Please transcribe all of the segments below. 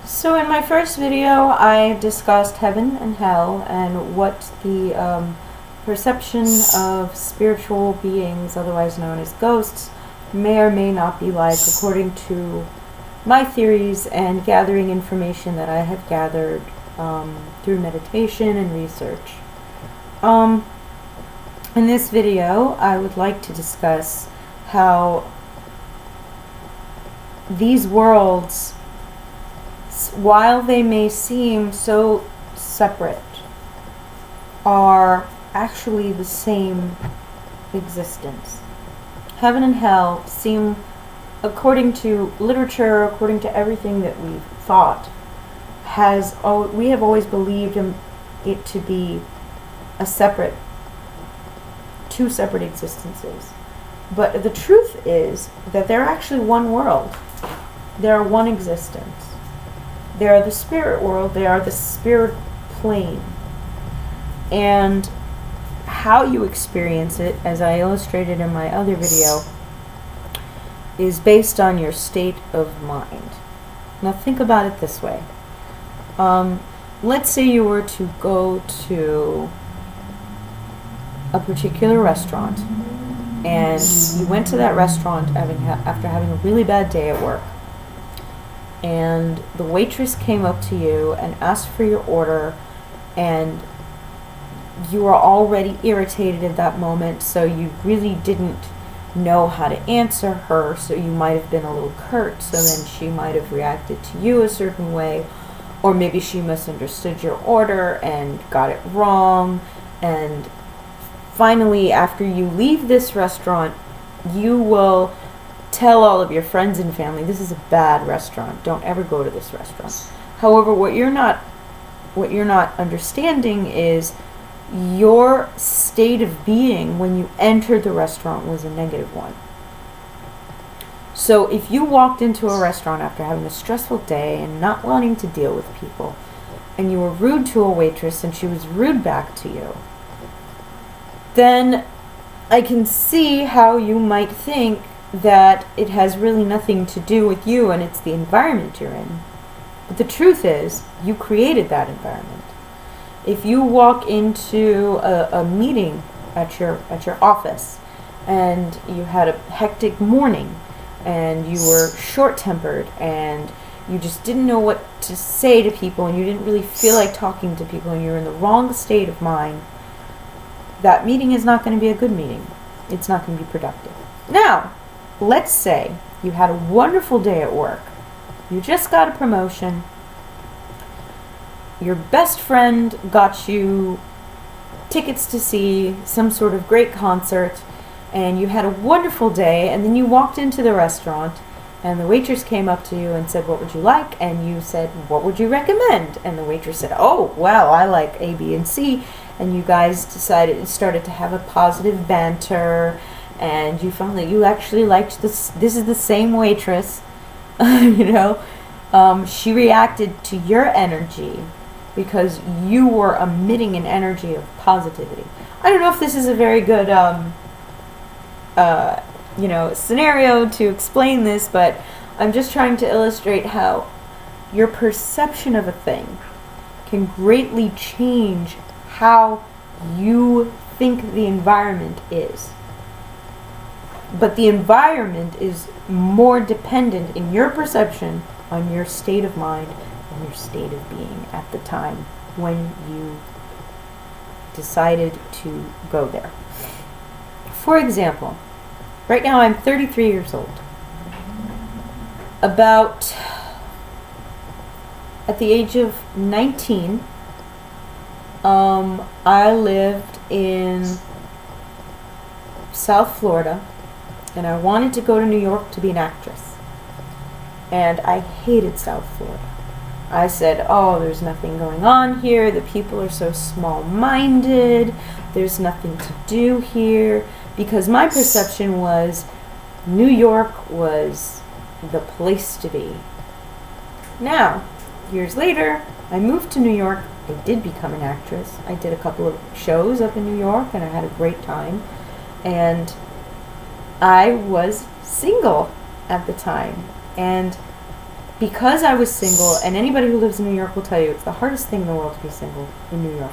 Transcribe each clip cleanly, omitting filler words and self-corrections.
So in my first video, I discussed heaven and hell and what the perception of spiritual beings, otherwise known as ghosts, may or may not be like according to my theories and gathering information that I have gathered through meditation and research. In this video, I would like to discuss how these worlds, while they may seem so separate, are actually the same existence. Heaven and hell seem, according to literature, according to everything that we've thought, we have always believed it to be two separate existences. But the truth is that they're actually one world. They're one existence. They are the spirit world. They are the spirit plane. And how you experience it, as I illustrated in my other video, is based on your state of mind. Now think about it this way. Let's say you were to go to a particular restaurant, and you went to that restaurant after having a really bad day at work. And the waitress came up to you and asked for your order, and you were already irritated at that moment, so you really didn't know how to answer her, so you might have been a little curt, so then she might have reacted to you a certain way, or maybe she misunderstood your order and got it wrong, and finally, after you leave this restaurant, you will tell all of your friends and family, this is a bad restaurant, don't ever go to this restaurant. However, what you're not understanding is your state of being when you entered the restaurant was a negative one. So if you walked into a restaurant after having a stressful day and not wanting to deal with people, and you were rude to a waitress and she was rude back to you, then I can see how you might think that it has really nothing to do with you and it's the environment you're in. But the truth is, you created that environment. If you walk into a meeting at your office and you had a hectic morning and you were short-tempered and you just didn't know what to say to people and you didn't really feel like talking to people and you're in the wrong state of mind, that meeting is not going to be a good meeting. It's not going to be productive. Now, let's say you had a wonderful day at work. You just got a promotion. Your best friend got you tickets to see some sort of great concert, and you had a wonderful day, and then you walked into the restaurant, and the waitress came up to you and said, "What would you like?" And you said, "What would you recommend?" And the waitress said, "Oh, well, I like A, B, and C." And you guys started to have a positive banter, and you found that you actually liked this. This is the same waitress, she reacted to your energy because you were emitting an energy of positivity. I don't know if this is a very good, scenario to explain this, but I'm just trying to illustrate how your perception of a thing can greatly change how you think the environment is. But the environment is more dependent in your perception on your state of mind and your state of being at the time when you decided to go there. For example, right now I'm 33 years old. About at the age of 19, I lived in South Florida, and I wanted to go to New York to be an actress. And I hated South Florida. I said, "Oh, there's nothing going on here. The people are so small-minded. There's nothing to do here." Because my perception was New York was the place to be. Now, years later, I moved to New York. I did become an actress. I did a couple of shows up in New York, and I had a great time. And I was single at the time. And because I was single, and anybody who lives in New York will tell you it's the hardest thing in the world to be single in New York.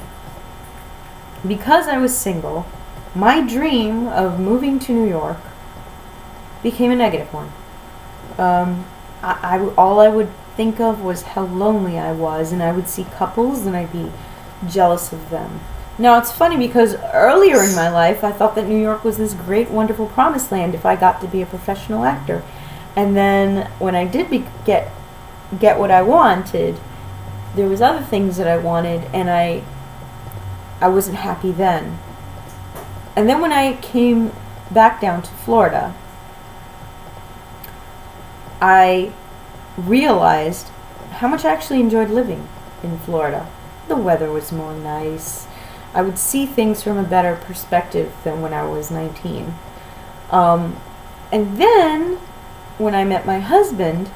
Because I was single, my dream of moving to New York became a negative one. All I would think of was how lonely I was, and I would see couples and I'd be jealous of them. Now, it's funny because earlier in my life I thought that New York was this great, wonderful promised land if I got to be a professional actor. And then when I did get what I wanted, there was other things that I wanted, and I wasn't happy then. And then when I came back down to Florida, I realized how much I actually enjoyed living in Florida. The weather was more nice. I would see things from a better perspective than when I was 19. And then, when I met my husband,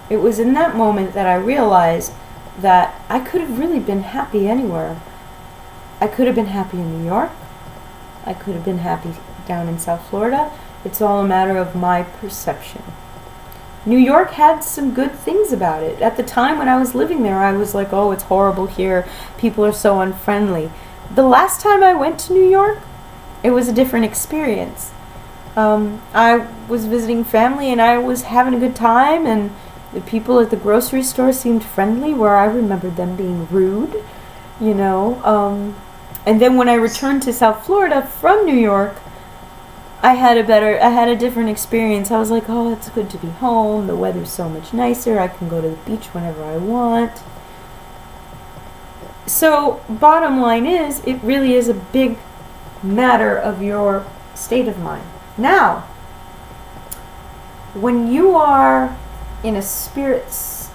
it was in that moment that I realized that I could have really been happy anywhere. I could have been happy in New York. I could have been happy down in South Florida. It's all a matter of my perception. New York had some good things about it. At the time when I was living there, I was like, oh, it's horrible here. People are so unfriendly. The last time I went to New York, it was a different experience. I was visiting family and I was having a good time, and the people at the grocery store seemed friendly, where I remembered them being rude, you know. And then when I returned to South Florida from New York, I had a different experience. I was like, oh, it's good to be home. The weather's so much nicer. I can go to the beach whenever I want. So, bottom line is, it really is a big matter of your state of mind. Now, when you are in a spirit's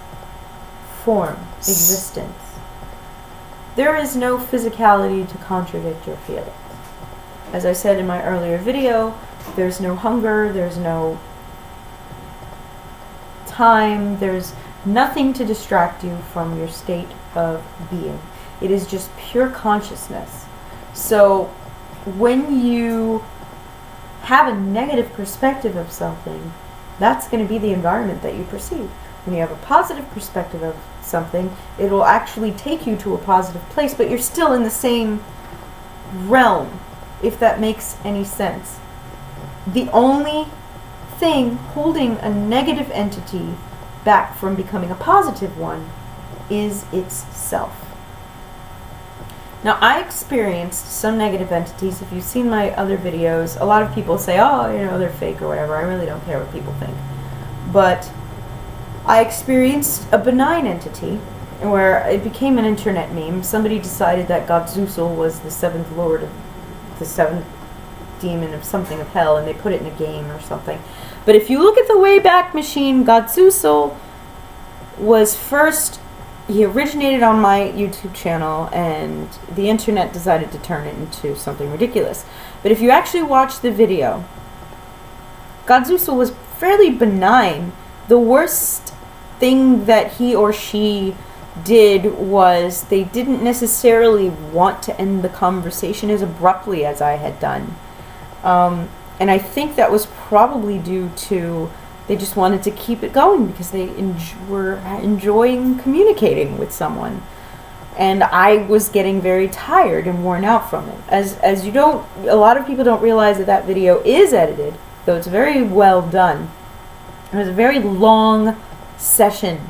form, existence, there is no physicality to contradict your feelings. As I said in my earlier video, there's no hunger, there's no time, there's nothing to distract you from your state of being. It is just pure consciousness. So when you have a negative perspective of something, that's going to be the environment that you perceive. When you have a positive perspective of something, it will actually take you to a positive place, but you're still in the same realm, if that makes any sense. The only thing holding a negative entity back from becoming a positive one is itself. Now, I experienced some negative entities. If you've seen my other videos, a lot of people say, oh, you know, they're fake or whatever. I really don't care what people think. But I experienced a benign entity where it became an internet meme. Somebody decided that Godzusul was the seventh lord of the seventh demon of something of hell, and they put it in a game or something. But if you look at the Wayback Machine, Godzusul was first, he originated on my YouTube channel, and the internet decided to turn it into something ridiculous. But if you actually watch the video, Godzusul was fairly benign. The worst thing that he or she did was they didn't necessarily want to end the conversation as abruptly as I had done. And I think that was probably due to they just wanted to keep it going because they were enjoying communicating with someone. And I was getting very tired and worn out from it. As you don't, a lot of people don't realize that that video is edited, though it's very well done. It was a very long session.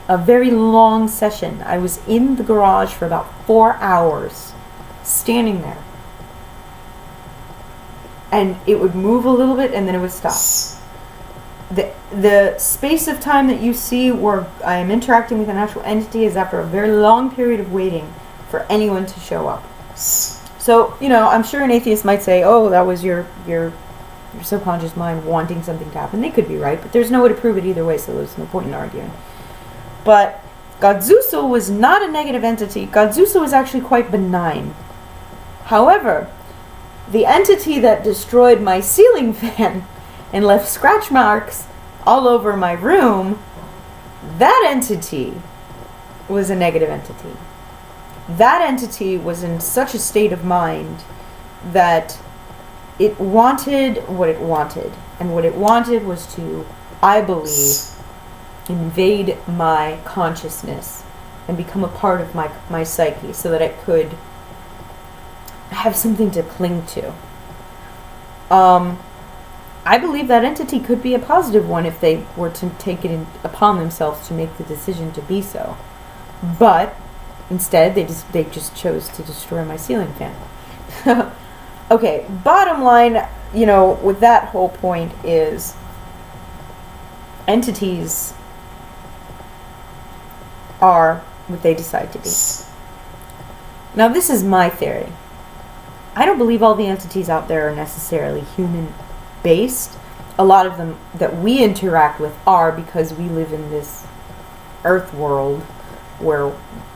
A very long session. I was in the garage for about 4 hours, standing there. And it would move a little bit and then it would stop. The space of time that you see where I am interacting with an actual entity is after a very long period of waiting for anyone to show up. So, you know, I'm sure an atheist might say, oh, that was your subconscious mind wanting something to happen. They could be right, but there's no way to prove it either way, so there's no point in arguing. But Godzusul was not a negative entity. Godzusul was actually quite benign. However, the entity that destroyed my ceiling fan and left scratch marks all over my room, that entity was a negative entity. That entity was in such a state of mind that it wanted what it wanted. And what it wanted was to, I believe, invade my consciousness and become a part of my psyche so that I could have something to cling to. I believe that entity could be a positive one if they were to take it upon themselves to make the decision to be so. But instead, they just chose to destroy my ceiling fan. Okay, bottom line, with that whole point is entities are what they decide to be. Now, this is my theory. I don't believe all the entities out there are necessarily human-based. A lot of them that we interact with are, because we live in this earth world where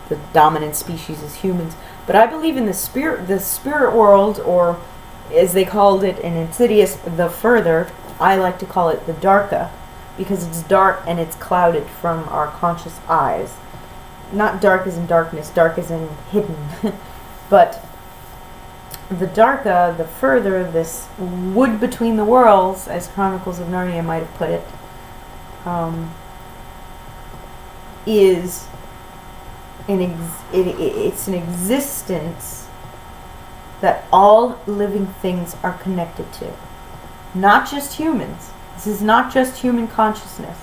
the dominant species is humans. But I believe in the spirit world, or as they called it in Insidious, the further. I like to call it the Darka, because it's dark and it's clouded from our conscious eyes. Not dark as in darkness, dark as in hidden. But the Darka, the further, this wood between the worlds, as Chronicles of Narnia might have put it, is it's an existence that all living things are connected to. Not just humans. This is not just human consciousness.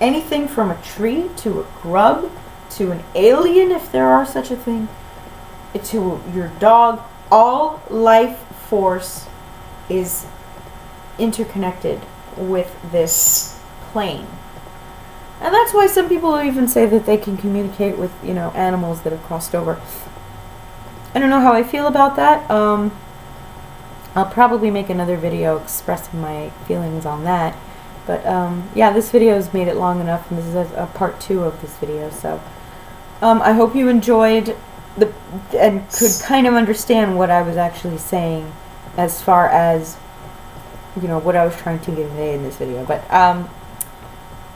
Anything from a tree to a grub to an alien, if there are such a thing, to your dog, all life force is interconnected with this plane. And that's why some people even say that they can communicate with, animals that have crossed over. I don't know how I feel about that. I'll probably make another video expressing my feelings on that. But, yeah, this video has made it long enough, and this is a part 2 of this video, so I hope you enjoyed and could kind of understand what I was actually saying as far as, what I was trying to convey in this video. But,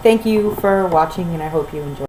thank you for watching, and I hope you enjoyed.